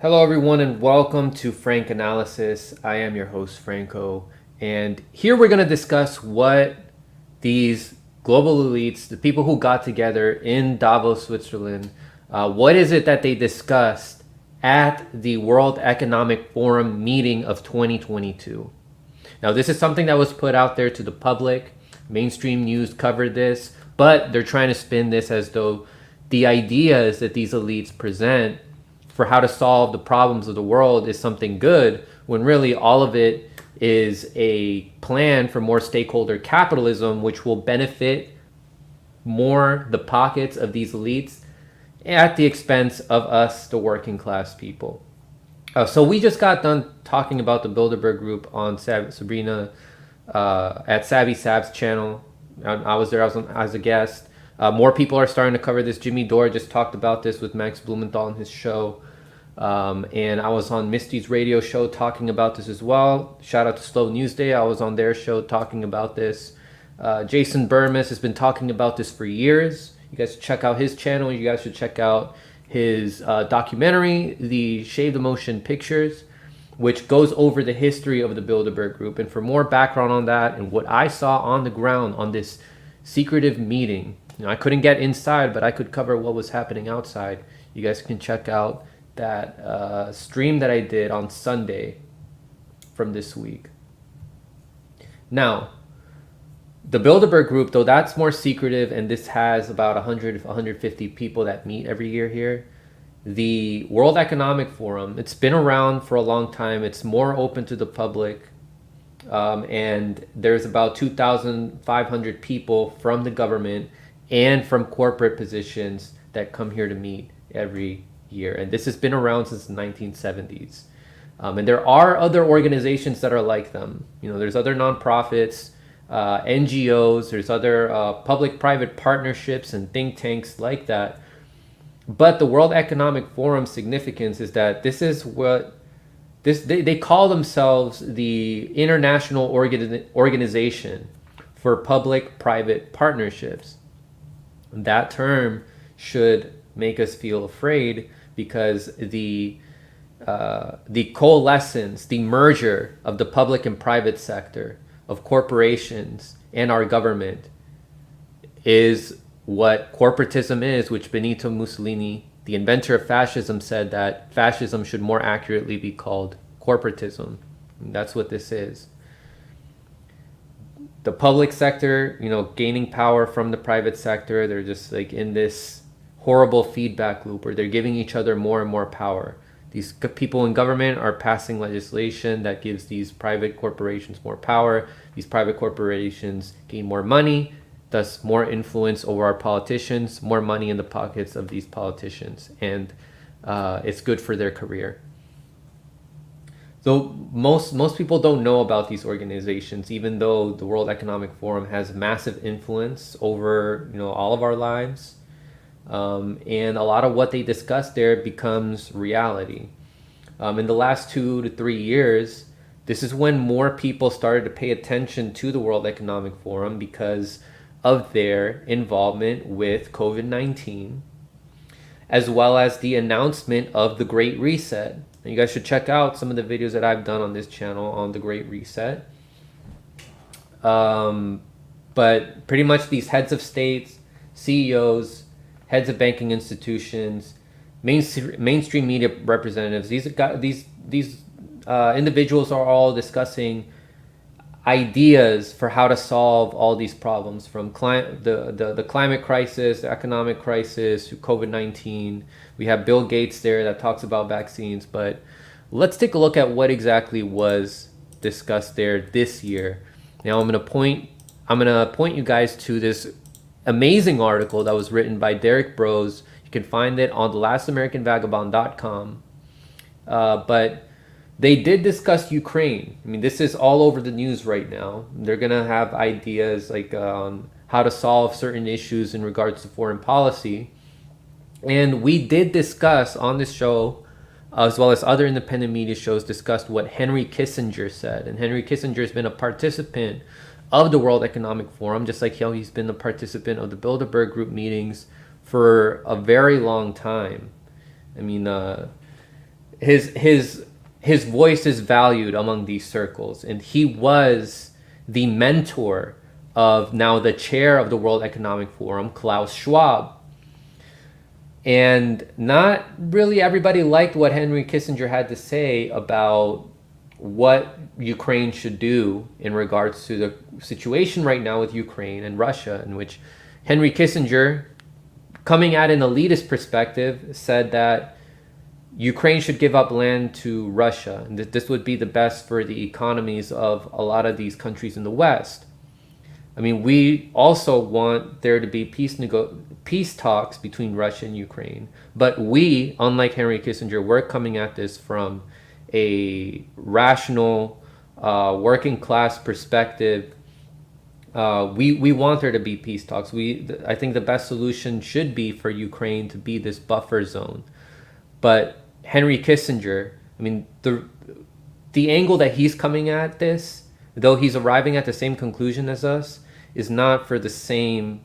Hello, everyone, and welcome to Frank Analysis. I am your host, Franco, and here we're going to discuss what these global elites, the people who got together in Davos, Switzerland, what is it that they discussed at the World Economic Forum meeting of 2022? Now, this is something that was put out there to the public. Mainstream news covered this, but they're trying to spin this as though the ideas that these elites present for how to solve the problems of the world is something good, when really all of it is a plan for more stakeholder capitalism, which will benefit more the pockets of these elites at the expense of us, the working class people. So we just got done talking about the Bilderberg Group on Sabrina at Savvy Sab's channel. I was there as a guest. More people are starting to cover this. Jimmy Dore just talked about this with Max Blumenthal in his show. And I was on Misty's radio show talking about this as well. Shout out to Slow News Day. I was on their show talking about this. Jason Burmis has been talking about this for years. You guys should check out his channel. You guys should check out his documentary, The Shave the Motion Pictures, which goes over the history of the Bilderberg Group. And for more background on that and what I saw on the ground on this secretive meeting, I couldn't get inside, but I could cover what was happening outside. You guys can check out that stream that I did on Sunday from this week. Now, the Bilderberg Group, though that's more secretive, and this has about 150 people that meet every year here. The World Economic Forum, it's been around for a long time. It's more open to the public. And there's about 2,500 people from the government and from corporate positions that come here to meet every year. And this has been around since the 1970s. And there are other organizations that are like them. There's other nonprofits, NGOs, there's other public-private partnerships and think tanks like that. But the World Economic Forum's significance is that this is what they call themselves the International Organization for Public-Private Partnerships. That term should make us feel afraid, because the coalescence, the merger of the public and private sector, of corporations and our government, is what corporatism is, which Benito Mussolini, the inventor of fascism, said that fascism should more accurately be called corporatism. And that's what this is. The public sector, gaining power from the private sector, they're just like in this horrible feedback loop where they're giving each other more and more power. These people in government are passing legislation that gives these private corporations more power. These private corporations gain more money, thus more influence over our politicians, more money in the pockets of these politicians, and it's good for their career. So most people don't know about these organizations, even though the World Economic Forum has massive influence over all of our lives. And a lot of what they discuss there becomes reality. In the last 2 to 3 years, this is when more people started to pay attention to the World Economic Forum because of their involvement with COVID-19, as well as the announcement of the Great Reset. And you guys should check out some of the videos that I've done on this channel on the Great Reset. But pretty much these heads of states, CEOs, heads of banking institutions, mainstream media representatives, these individuals are all discussing ideas for how to solve all these problems, from the climate crisis, the economic crisis, to COVID-19. We have Bill Gates there that talks about vaccines. But let's take a look at what exactly was discussed there this year. Now I'm gonna point you guys to this amazing article that was written by Derek Brose. You can find it on thelastamericanvagabond.com. But they did discuss Ukraine. This is all over the news right now. They're gonna have ideas like on how to solve certain issues in regards to foreign policy. And we did discuss on this show, as well as other independent media shows, discussed what Henry Kissinger said. And Henry Kissinger has been a participant of the World Economic Forum, just like how he's been a participant of the Bilderberg Group meetings for a very long time. his voice is valued among these circles, and he was the mentor of now the chair of the World Economic Forum, Klaus Schwab. And not really everybody liked what Henry Kissinger had to say about what Ukraine should do in regards to the situation right now with Ukraine and Russia, in which Henry Kissinger, coming at an elitist perspective, said that Ukraine should give up land to Russia, and that this would be the best for the economies of a lot of these countries in the West. I mean, we also want there to be peace talks between Russia and Ukraine, but we, unlike Henry Kissinger, we're coming at this from a rational, working class perspective. We want there to be peace talks. I think the best solution should be for Ukraine to be this buffer zone. But Henry Kissinger, I mean, the angle that he's coming at this, though he's arriving at the same conclusion as us, is not from the same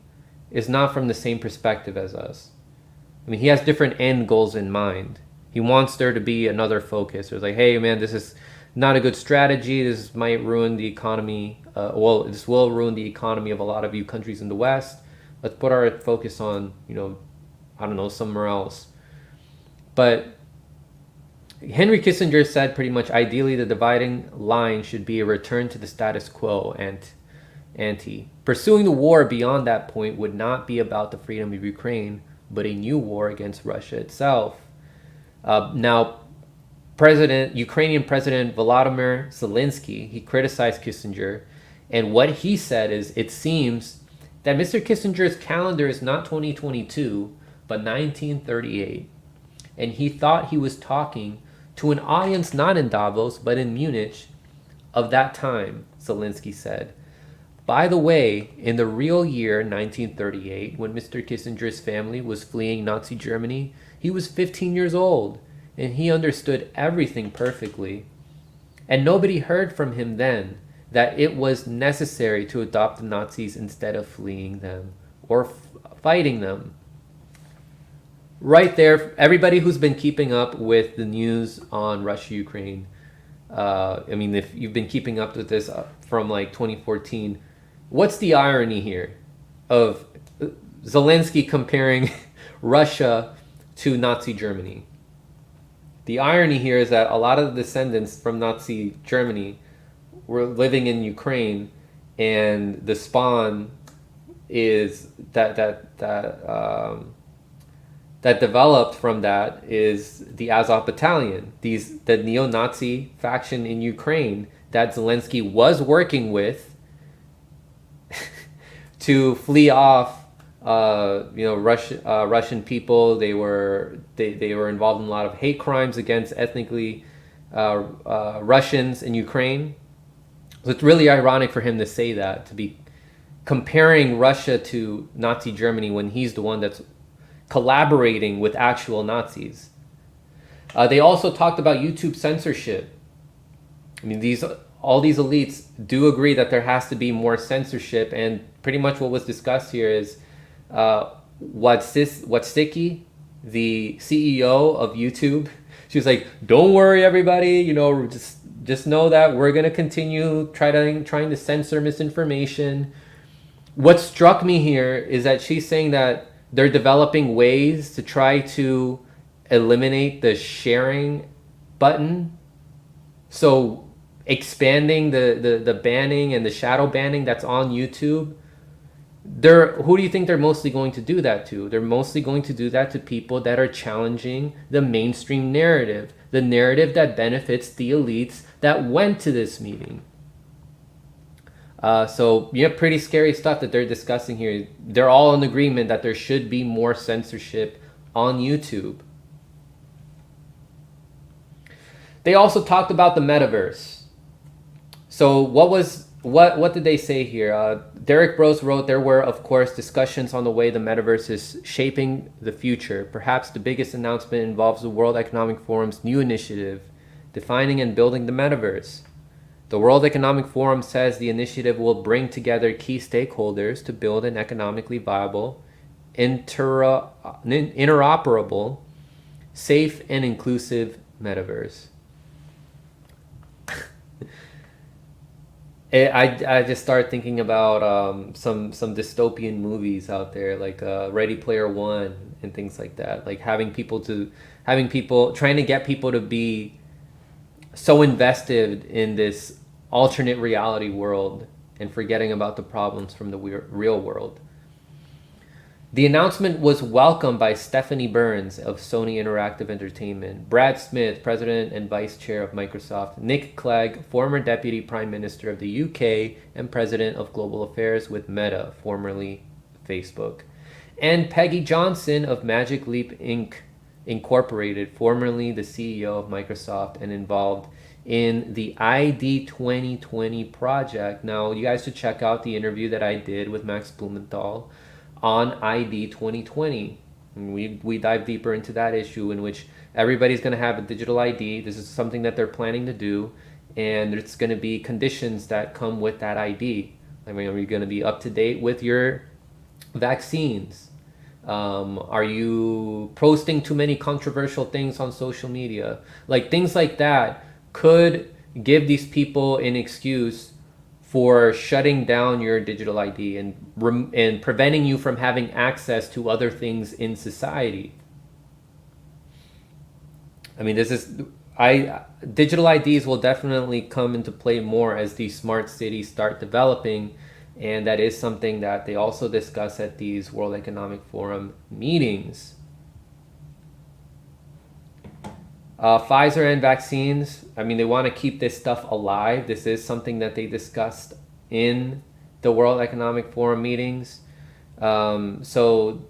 perspective as us. I mean, he has different end goals in mind. He wants there to be another focus. It's like, hey, man, this is not a good strategy. This might ruin the economy. This will ruin the economy of a lot of you countries in the West. Let's put our focus on, I don't know, somewhere else. But Henry Kissinger said pretty much, ideally, the dividing line should be a return to the status quo ante. Pursuing the war beyond that point would not be about the freedom of Ukraine, but a new war against Russia itself. Now, Ukrainian President Volodymyr Zelensky, he criticized Kissinger, and what he said is, it seems that Mr. Kissinger's calendar is not 2022, but 1938. And he thought he was talking to an audience not in Davos, but in Munich of that time, Zelensky said. By the way, in the real year 1938, when Mr. Kissinger's family was fleeing Nazi Germany, he was 15 years old, and he understood everything perfectly. And nobody heard from him then that it was necessary to adopt the Nazis instead of fleeing them or fighting them. Right there, everybody who's been keeping up with the news on Russia-Ukraine, I mean, if you've been keeping up with this from like 2014, what's the irony here of Zelensky comparing Russia to Nazi Germany? The irony here is that a lot of the descendants from Nazi Germany were living in Ukraine, and the spawn is that developed from that is the Azov Battalion, the neo-Nazi faction in Ukraine that Zelensky was working with to flee off, Russian people. They were involved in a lot of hate crimes against ethnically Russians in Ukraine. So it's really ironic for him to say that, to be comparing Russia to Nazi Germany when he's the one that's collaborating with actual Nazis. They also talked about YouTube censorship. I mean, all these elites do agree that there has to be more censorship, and pretty much what was discussed here is Wojcicki, the CEO of YouTube, she was like, "Don't worry, everybody. Just know that we're gonna continue trying to censor misinformation." What struck me here is that she's saying that they're developing ways to try to eliminate the sharing button. So expanding the banning and the shadow banning that's on YouTube. Who do you think they're mostly going to do that to? They're mostly going to do that to people that are challenging the mainstream narrative, the narrative that benefits the elites that went to this meeting. So pretty scary stuff that they're discussing here. They're all in agreement that there should be more censorship on YouTube. They also talked about the metaverse. So what did they say here? Derek Bros wrote, there were, of course, discussions on the way the metaverse is shaping the future. Perhaps the biggest announcement involves the World Economic Forum's new initiative, defining and building the metaverse. The World Economic Forum says the initiative will bring together key stakeholders to build an economically viable, interoperable, safe, and inclusive metaverse. I just started thinking about some dystopian movies out there, like Ready Player One and things like that. Like having people trying to get people to be so invested in this alternate reality world and forgetting about the problems from the real world. The announcement was welcomed by Stephanie Burns of Sony Interactive Entertainment, Brad Smith, President and Vice Chair of Microsoft, Nick Clegg, former Deputy Prime Minister of the UK and President of Global Affairs with Meta, formerly Facebook, and Peggy Johnson of Magic Leap Inc. Incorporated, formerly the CEO of Microsoft and involved in the ID 2020 project. Now, you guys should check out the interview that I did with Max Blumenthal on ID 2020. And we dive deeper into that issue, in which everybody's going to have a digital ID. This is something that they're planning to do, and there's going to be conditions that come with that ID. I mean, are you going to be up to date with your vaccines? Are you posting too many controversial things on social media? Like things like that could give these people an excuse for shutting down your digital ID and preventing you from having access to other things in society. I mean, digital IDs will definitely come into play more as these smart cities start developing, and that is something that they also discuss at these World Economic Forum meetings. Pfizer and vaccines, I mean, they want to keep this stuff alive. This is something that they discussed in the World Economic Forum meetings. So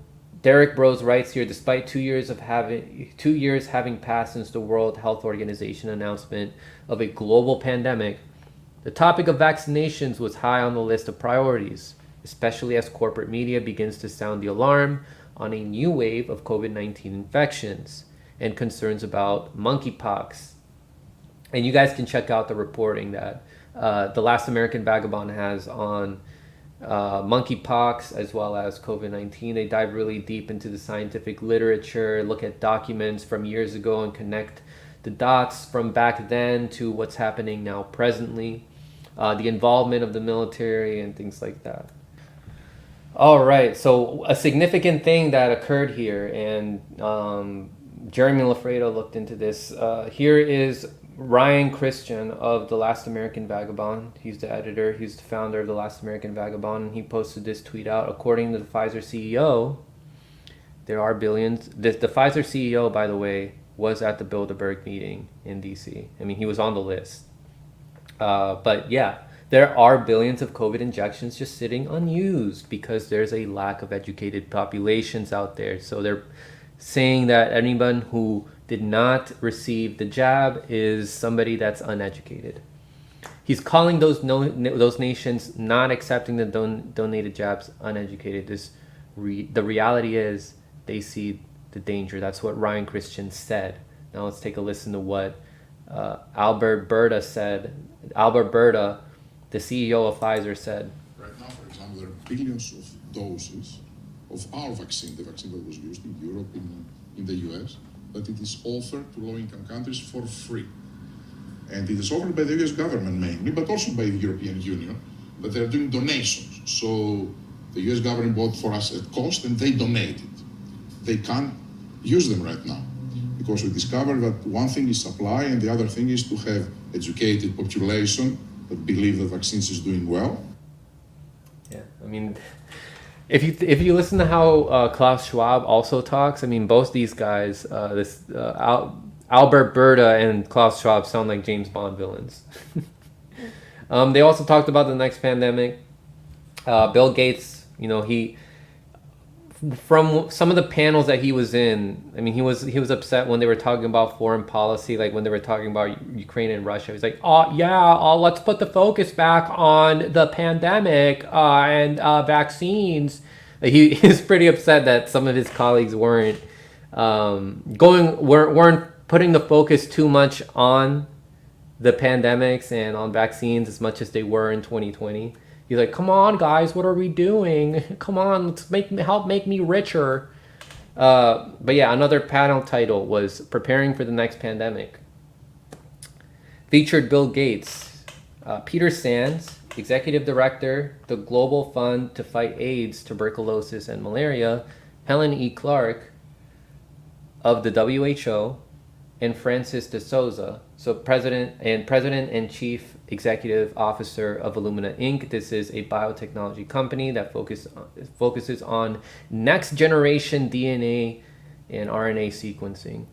Derek Bros writes here, despite 2 years having passed since the World Health Organization announcement of a global pandemic, the topic of vaccinations was high on the list of priorities, especially as corporate media begins to sound the alarm on a new wave of COVID-19 infections and concerns about monkeypox. And you guys can check out the reporting that The Last American Vagabond has on monkeypox as well as COVID-19. They dive really deep into the scientific literature, look at documents from years ago and connect the dots from back then to what's happening now presently, the involvement of the military and things like that. All right, so a significant thing that occurred here, and Jeremy Lafredo looked into this. Here is Ryan Christian of The Last American Vagabond. He's the editor. He's the founder of The Last American Vagabond. And he posted this tweet out. According to the Pfizer CEO, there are billions. The Pfizer CEO, by the way, was at the Bilderberg meeting in DC. I mean, he was on the list. But yeah, there are billions of COVID injections just sitting unused because there's a lack of educated populations out there. So they're saying that anyone who did not receive the jab is somebody that's uneducated. He's calling those nations not accepting the donated jabs uneducated. The reality is they see the danger. That's what Ryan Christian said. Now let's take a listen to what Albert Berta said. Albert Berta, the CEO of Pfizer, said. Right now, for example, there are billions of doses of our vaccine, the vaccine that was used in Europe, in the US, but it is offered to low-income countries for free. And it is offered by the US government mainly, but also by the European Union, but they're doing donations. So the US government bought for us at cost and they donated. They can't use them right now because we discovered that one thing is supply and the other thing is to have educated population that believe that vaccines is doing well. Yeah, I mean, if you listen to how Klaus Schwab also talks, I mean, both these guys, Albert Berta and Klaus Schwab sound like James Bond villains. They also talked about the next pandemic. Bill Gates, from some of the panels that he was in, I mean, he was upset when they were talking about foreign policy, like when they were talking about Ukraine and Russia. He's like, let's put the focus back on the pandemic and vaccines. He is pretty upset that some of his colleagues weren't putting the focus too much on the pandemics and on vaccines as much as they were in 2020. He's like, come on, guys, what are we doing? Come on, let's help make me richer. But yeah, another panel title was Preparing for the Next Pandemic. Featured Bill Gates, Peter Sands, Executive Director, the Global Fund to Fight AIDS, Tuberculosis, and Malaria, Helen E. Clark of the WHO, and Francis de Souza, so President and Chief Executive Officer of Illumina Inc. This is a biotechnology company that focuses on next generation DNA and RNA sequencing.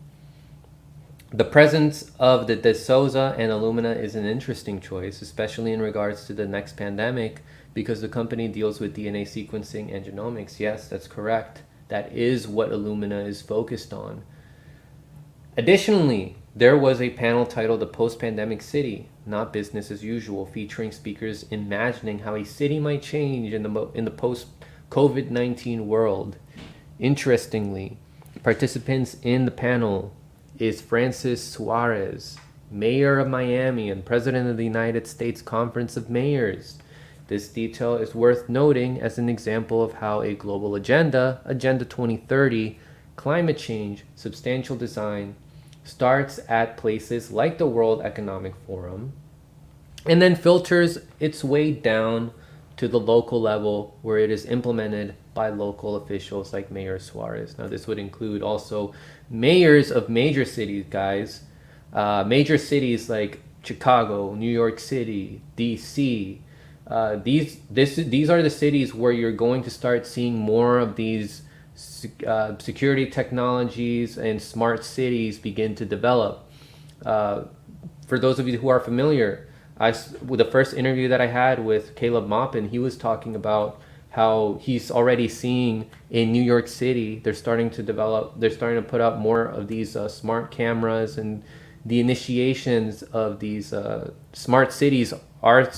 The presence of the De Souza and Illumina is an interesting choice, especially in regards to the next pandemic, because the company deals with DNA sequencing and genomics. Yes, that's correct. That is what Illumina is focused on. Additionally, there was a panel titled The Post-Pandemic City, Not Business as Usual, featuring speakers imagining how a city might change in the post-COVID-19 world. Interestingly, participants in the panel is Francis Suarez, Mayor of Miami and President of the United States Conference of Mayors. This detail is worth noting as an example of how a global agenda, Agenda 2030, climate change, substantial design, starts at places like the World Economic Forum and then filters its way down to the local level where it is implemented by local officials like Mayor Suarez. Now, this would include also mayors of major cities, guys. Major cities like Chicago, New York City, DC. These are the cities where you're going to start seeing more of these security technologies and smart cities begin to develop. For those of you who are familiar, with the first interview that I had with Caleb Maupin, he was talking about how he's already seeing in New York City, they're starting to put out more of these smart cameras, and the initiations of these smart cities are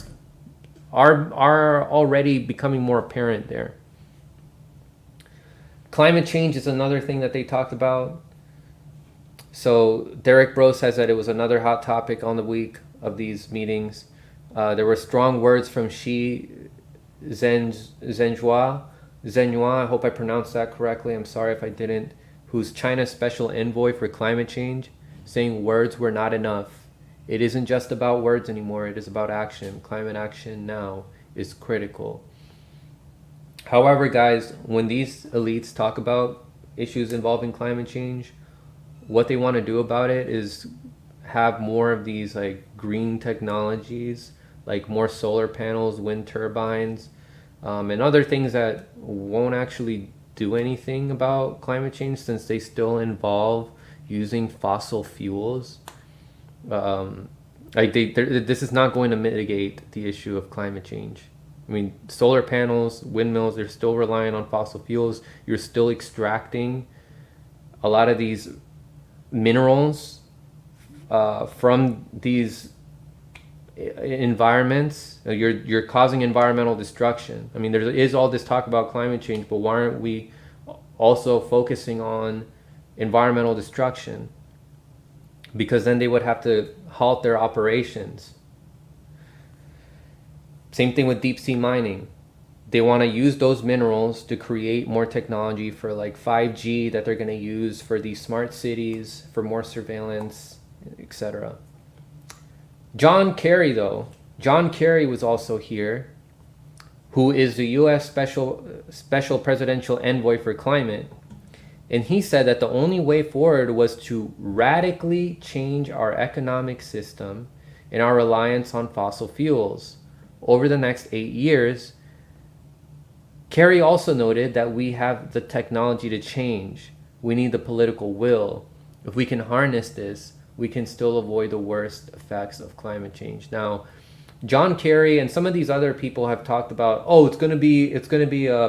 already becoming more apparent there. Climate change is another thing that they talked about. So Derek Bro says that it was another hot topic on the week of these meetings. There were strong words from Xi Zhenhua, I hope I pronounced that correctly, I'm sorry if I didn't, who's China's special envoy for climate change, saying words were not enough. It isn't just about words anymore, it is about action. Climate action now is critical. However, guys, when these elites talk about issues involving climate change, what they want to do about it is have more of these like green technologies, like more solar panels, wind turbines, and other things that won't actually do anything about climate change, since they still involve using fossil fuels. This is not going to mitigate the issue of climate change. I mean, solar panels, windmills, they're still relying on fossil fuels. You're still extracting a lot of these minerals from these environments. You're causing environmental destruction. I mean, there is all this talk about climate change, but why aren't we also focusing on environmental destruction? Because then they would have to halt their operations. Same thing with deep sea mining. They want to use those minerals to create more technology for like 5G that they're going to use for these smart cities, for more surveillance, etc. John Kerry was also here, who is the U.S. special presidential envoy for climate. And he said that the only way forward was to radically change our economic system and our reliance on fossil fuels. Over the next 8 years, Kerry also noted that we have the technology to change. We need the political will. If we can harness this, we can still avoid the worst effects of climate change. Now, John Kerry and some of these other people have talked about, it's going to be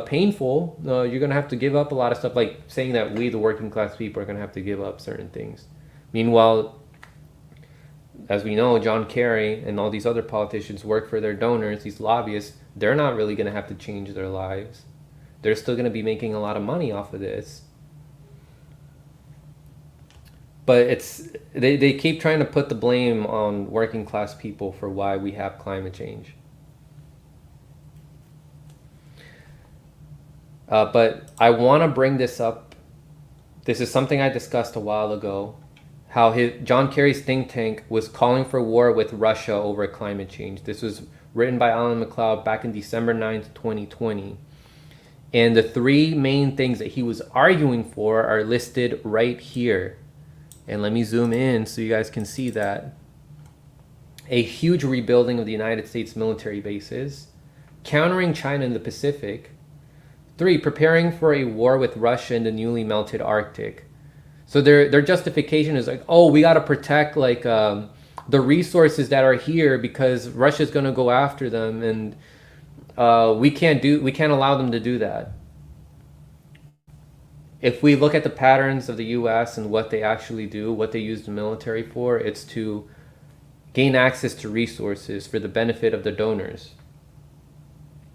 painful. You're going to have to give up a lot of stuff, like saying that we, the working class people, are going to have to give up certain things. Meanwhile, as we know, John Kerry and all these other politicians work for their donors, these lobbyists. They're not really going to have to change their lives. They're still going to be making a lot of money off of this. But they keep trying to put the blame on working class people for why we have climate change. But I want to bring this up This is something I discussed a while ago. How John Kerry's think tank was calling for war with Russia over climate change. This was written by Alan MacLeod back in December 9th, 2020. And the three main things that he was arguing for are listed right here. And let me zoom in so you guys can see that. A huge rebuilding of the United States military bases, countering China in the Pacific. 3, preparing for a war with Russia in the newly melted Arctic. So their justification is like, oh, we got to protect like the resources that are here because Russia's going to go after them, and we can't allow them to do that. If we look at the patterns of the U.S. and what they actually do, what they use the military for, it's to gain access to resources for the benefit of the donors,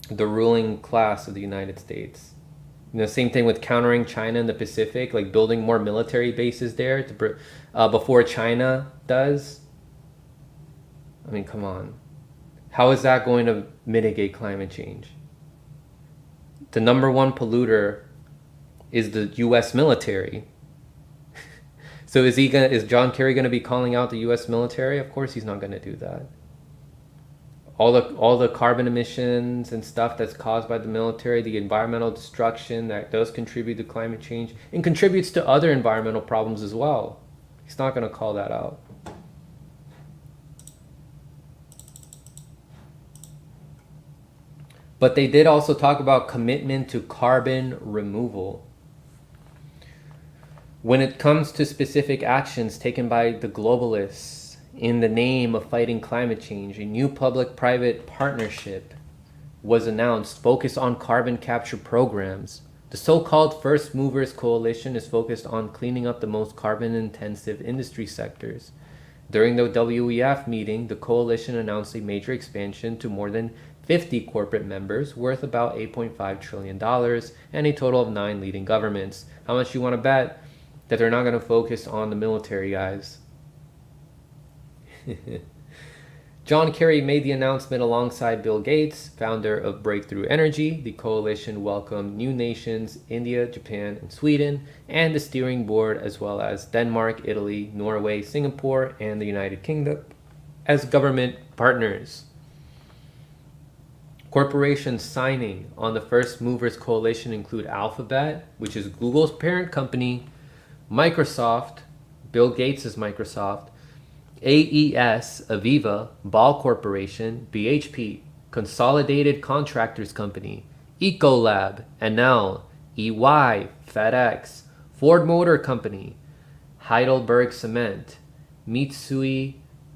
the ruling class of the United States. You know, same thing with countering China in the Pacific, like building more military bases there before China does. I mean, come on. How is that going to mitigate climate change? The number one polluter is the U.S. military. So is John Kerry going to be calling out the U.S. military? Of course he's not going to do that. All the carbon emissions and stuff that's caused by the military, the environmental destruction that does contribute to climate change and contributes to other environmental problems as well. He's not going to call that out. But they did also talk about commitment to carbon removal. When it comes to specific actions taken by the globalists in the name of fighting climate change, a new public-private partnership was announced focused on carbon capture programs. The so-called First Movers Coalition is focused on cleaning up the most carbon-intensive industry sectors. During the WEF meeting, the coalition announced a major expansion to more than 50 corporate members worth about $8.5 trillion and a total of 9 leading governments. How much you want to bet that they're not going to focus on the military, guys? John Kerry made the announcement alongside Bill Gates, founder of Breakthrough Energy. The coalition welcomed new nations, India, Japan, and Sweden, and the steering board, as well as Denmark, Italy, Norway, Singapore, and the United Kingdom as government partners. Corporations signing on the First Movers Coalition include Alphabet, which is Google's parent company, Microsoft, Bill Gates' Microsoft, AES, Aviva, Ball Corporation, BHP, Consolidated Contractors Company, Ecolab, Enel, EY, FedEx, Ford Motor Company, Heidelberg Cement, Mitsui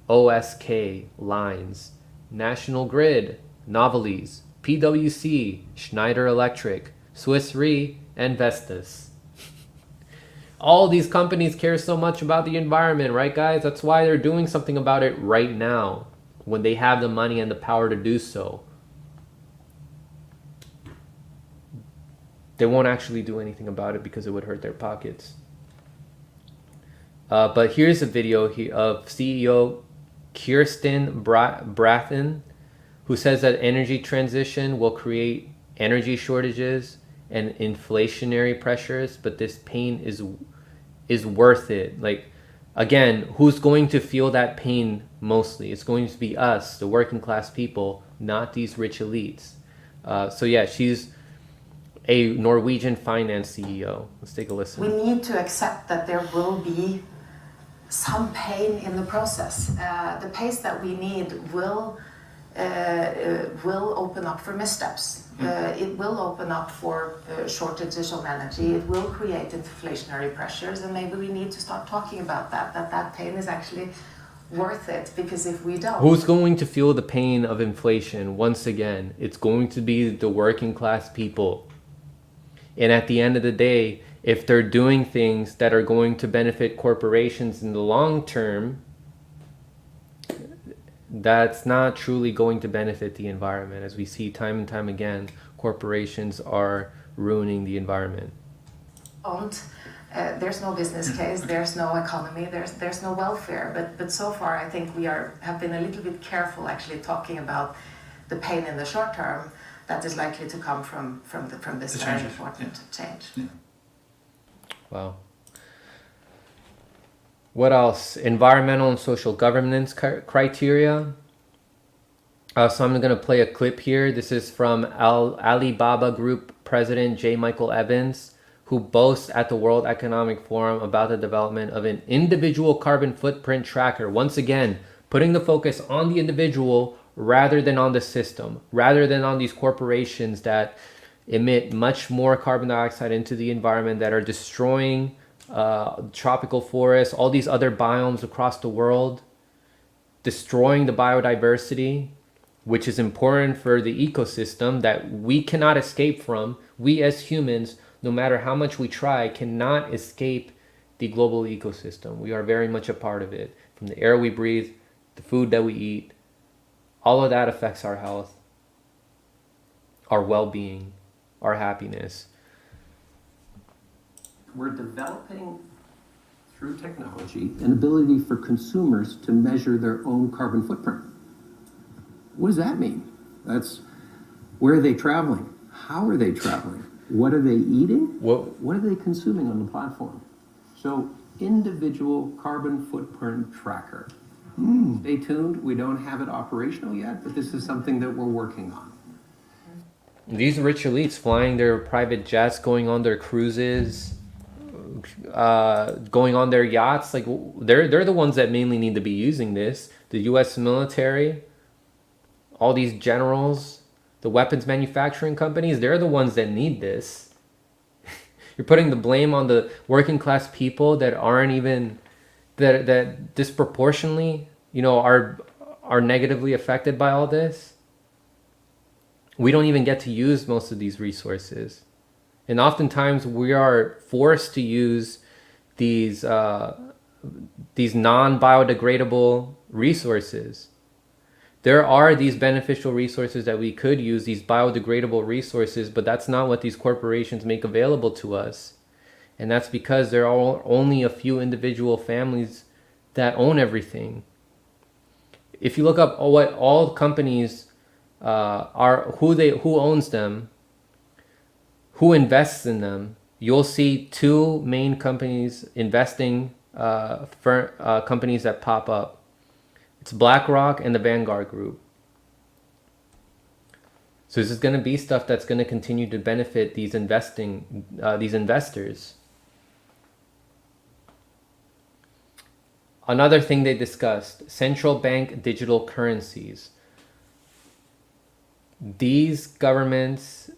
OSK Lines, National Grid, Novelis, PwC, Schneider Electric, Swiss Re, and Vestas. All these companies care so much about the environment, right, guys? That's why they're doing something about it right now, when they have the money and the power to do so. They won't actually do anything about it because it would hurt their pockets. But here's a video of CEO Kirsten Brathen, who says that energy transition will create energy shortages and inflationary pressures, but this pain is worth it. Like, again, who's going to feel that pain mostly? It's going to be us, the working class people, not these rich elites. So yeah, she's a Norwegian finance CEO. Let's take a listen. We need to accept that there will be some pain in the process. The pace that we need will open up for missteps. It will open up for shortages of energy. It will create inflationary pressures, and maybe we need to start talking about that pain is actually worth it, because if we don't... Who's going to feel the pain of inflation? Once again, it's going to be the working class people. And at the end of the day, if they're doing things that are going to benefit corporations in the long term, that's not truly going to benefit the environment. As we see time and time again, corporations are ruining the environment. There's no business case, there's no economy, there's no welfare. But so far, I think we have been a little bit careful actually talking about the pain in the short term that is likely to come from this very important change. Yeah. Wow. What else? Environmental and social governance criteria. So I'm going to play a clip here. This is from Alibaba Group President J. Michael Evans, who boasts at the World Economic Forum about the development of an individual carbon footprint tracker. Once again, putting the focus on the individual rather than on the system, rather than on these corporations that emit much more carbon dioxide into the environment, that are destroying tropical forests, all these other biomes across the world, destroying the biodiversity, which is important for the ecosystem that we cannot escape from. We as humans, no matter how much we try, cannot escape the global ecosystem. We are very much a part of it. From the air we breathe, the food that we eat, all of that affects our health, our well-being, our happiness. We're developing, through technology, an ability for consumers to measure their own carbon footprint. What does that mean? That's, where are they traveling? How are they traveling? What are they eating? What are they consuming on the platform? So, individual carbon footprint tracker. Stay tuned. We don't have it operational yet, but this is something that we're working on. These rich elites flying their private jets, going on their cruises, going on their yachts, like they're the ones that mainly need to be using this. The U.S. military, all these generals, the weapons manufacturing companies, they're the ones that need this. You're putting the blame on the working class people that aren't even, that disproportionately, are negatively affected by all this. We don't even get to use most of these resources. And oftentimes we are forced to use these non-biodegradable resources. There are these beneficial resources that we could use, these biodegradable resources, but that's not what these corporations make available to us. And that's because there are only a few individual families that own everything. If you look up what all companies are, who owns them, who invests in them, you'll see two main companies investing companies that pop up. It's BlackRock and the Vanguard Group. So this is going to be stuff that's going to continue to benefit these investors. Another thing they discussed, central bank digital currencies. These governments,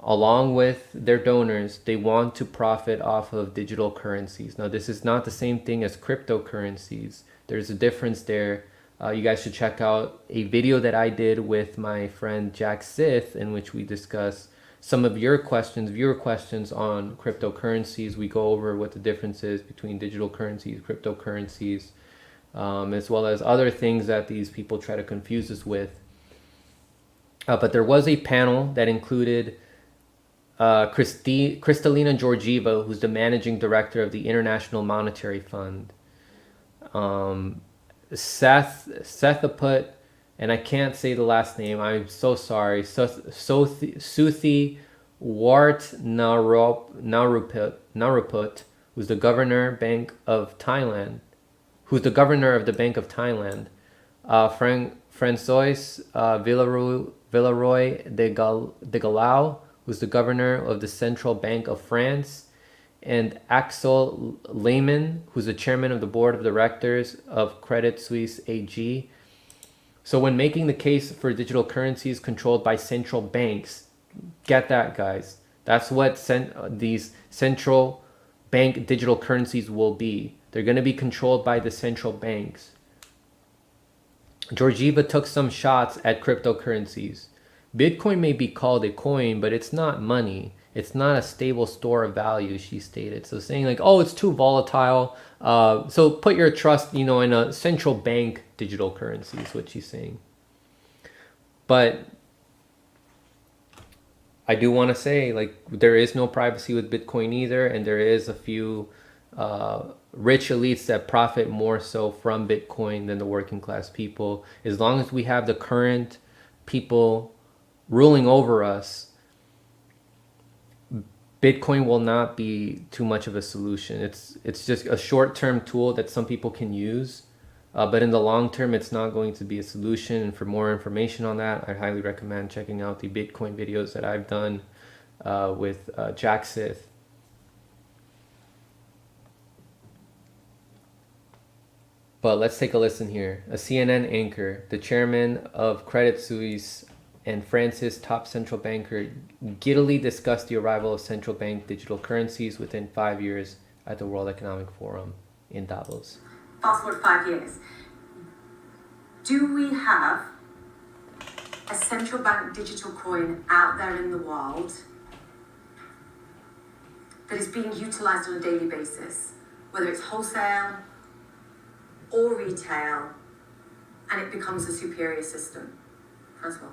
along with their donors, they want to profit off of digital currencies. Now, this is not the same thing as cryptocurrencies. There's a difference there. You guys should check out a video that I did with my friend Jack Sith, in which we discuss some of viewer questions on cryptocurrencies. We go over what the difference is between digital currencies, cryptocurrencies, as well as other things that these people try to confuse us with. But there was a panel that included Kristalina Georgieva, who's the managing director of the International Monetary Fund. Seth Aput, and I can't say the last name, I'm so sorry, Suthi Wart Naruput, who's the governor of the Bank of Thailand, Francois Villeroy de Galau, who's the governor of the Central Bank of France, and Axel Lehmann, who's the chairman of the board of directors of Credit Suisse AG. So when making the case for digital currencies controlled by central banks, get that, guys. That's what these central bank digital currencies will be. They're going to be controlled by the central banks. Georgieva took some shots at cryptocurrencies. Bitcoin may be called a coin, but it's not money. It's not a stable store of value, she stated. So saying like, oh, it's too volatile. So put your trust, in a central bank digital currency is what she's saying. But I do want to say, like, there is no privacy with Bitcoin either. And there is a few rich elites that profit more so from Bitcoin than the working class people. As long as we have the current people ruling over us, Bitcoin will not be too much of a solution. It's just a short-term tool that some people can use, but in the long term, it's not going to be a solution. And for more information on that, I highly recommend checking out the Bitcoin videos that I've done with Jack Sith. But let's take a listen here. A CNN anchor, the chairman of Credit Suisse and France's top central banker, giddily discussed the arrival of central bank digital currencies within 5 years at the World Economic Forum in Davos. Fast forward 5 years. Do we have a central bank digital coin out there in the world that is being utilized on a daily basis, whether it's wholesale or retail, and it becomes a superior system? Francois,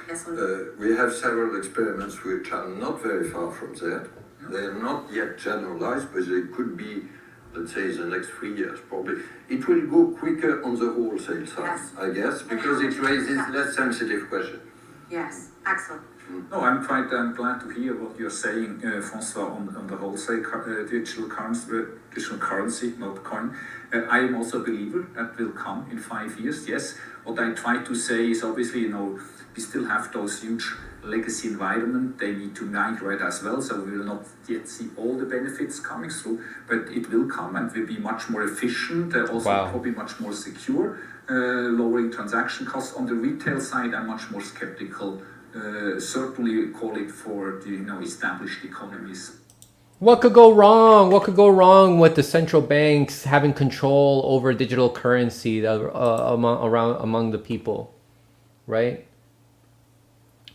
yes or no? We have several experiments which are not very far from that. They are not yet generalized, but they could be, let's say, the next 3 years probably. It will go quicker on the wholesale side, Yes. I guess, because it raises less sensitive question. Yes, Axel. No, I'm quite glad to hear what you're saying, Francois, on the wholesale digital currency, not coin. I am also a believer that will come in 5 years, yes. What I try to say is obviously, we still have those huge legacy environment. They need to migrate as well, so we will not yet see all the benefits coming through, but it will come and will be much more efficient, also probably much more secure, lowering transaction costs. On the retail side, I'm much more skeptical. Certainly call it for the established economies. What could go wrong? What could go wrong with the central banks having control over digital currency among the people, right?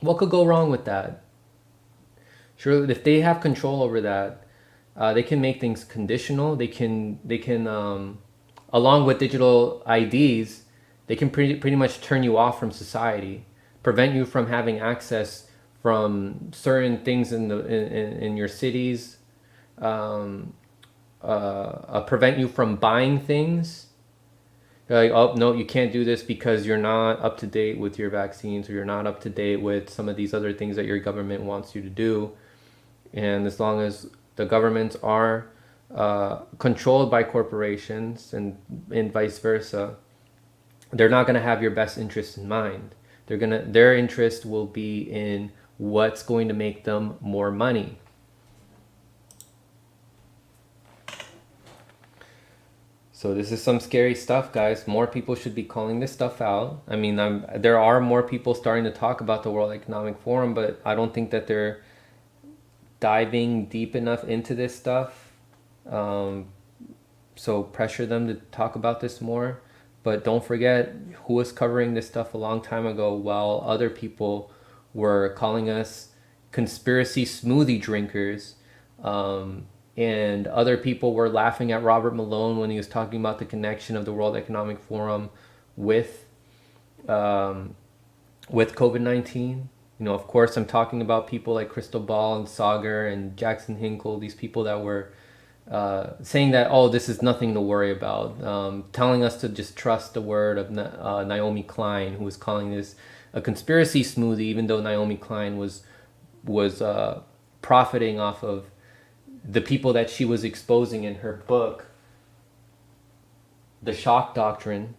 What could go wrong with that? Sure, if they have control over that, they can make things conditional. They can along with digital IDs, they can pretty much turn you off from society, prevent you from having access from certain things in your cities, prevent you from buying things. You're like, oh no, you can't do this because you're not up to date with your vaccines, or you're not up to date with some of these other things that your government wants you to do. And as long as the governments are controlled by corporations and vice versa, they're not going to have your best interest in mind. Their interest will be in what's going to make them more money. So this is some scary stuff, guys. More people should be calling this stuff out. I mean, there are more people starting to talk about the World Economic Forum, but I don't think that they're diving deep enough into this stuff. So pressure them to talk about this more. But don't forget who was covering this stuff a long time ago, while other people were calling us conspiracy smoothie drinkers. And other people were laughing at Robert Malone when he was talking about the connection of the World Economic Forum with COVID-19. Of course, I'm talking about people like Crystal Ball and Sagar and Jackson Hinkle, these people that were saying that, oh, this is nothing to worry about, telling us to just trust the word of Naomi Klein, who was calling this a conspiracy smoothie, even though Naomi Klein was profiting off of the people that she was exposing in her book, The Shock Doctrine.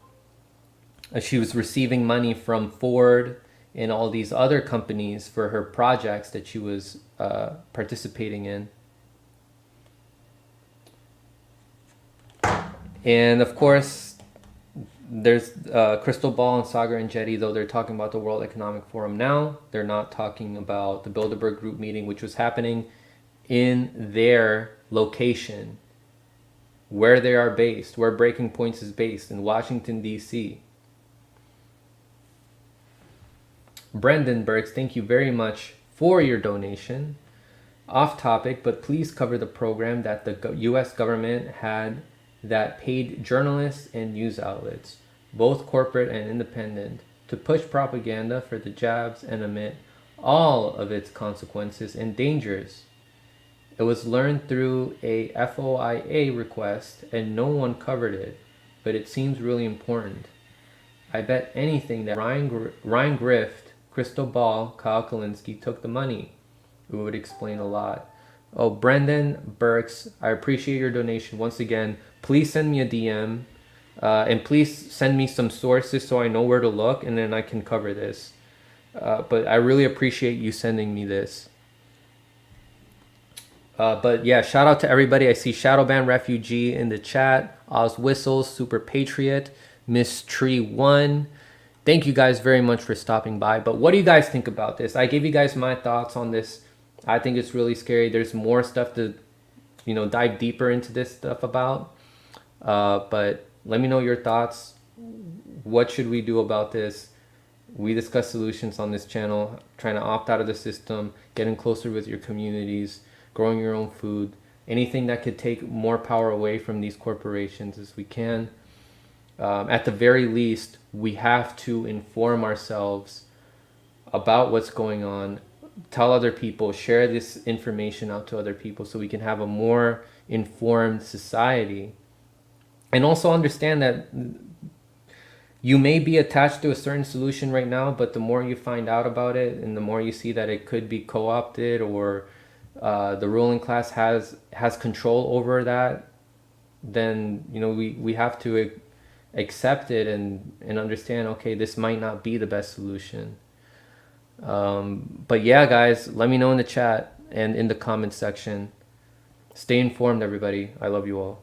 She was receiving money from Ford and all these other companies for her projects that she was participating in. And of course, there's Crystal Ball and Sagar and Jetty, though they're talking about the World Economic Forum now. They're not talking about the Bilderberg Group meeting, which was happening in their location, where they are based, where Breaking Points is based, in Washington, D.C. Brendan Burks, thank you very much for your donation. Off topic, but please cover the program that the U.S. government had that paid journalists and news outlets, both corporate and independent, to push propaganda for the jabs and omit all of its consequences and dangers. It was learned through a FOIA request and no one covered it, but it seems really important. I bet anything that Ryan Grift, Crystal Ball, Kyle Kalinske took the money. It would explain a lot. Oh, Brendan Burks, I appreciate your donation once again. Please send me a DM, and please send me some sources so I know where to look, and then I can cover this. But I really appreciate you sending me this. But yeah, shout out to everybody. I see Shadowban Refugee in the chat, Oz Whistles, Super Patriot, Miss Tree One. Thank you guys very much for stopping by. But what do you guys think about this? I gave you guys my thoughts on this. I think it's really scary. There's more stuff to, dive deeper into this stuff about. But let me know your thoughts. What should we do about this? We discuss solutions on this channel, trying to opt out of the system, getting closer with your communities, growing your own food, anything that could take more power away from these corporations as we can. At the very least, we have to inform ourselves about what's going on, tell other people, share this information out to other people so we can have a more informed society. And also understand that you may be attached to a certain solution right now, but the more you find out about it and the more you see that it could be co-opted or the ruling class has control over that, then we have to accept it and understand, okay, this might not be the best solution. But yeah, guys, let me know in the chat and in the comments section. Stay informed, everybody. I love you all.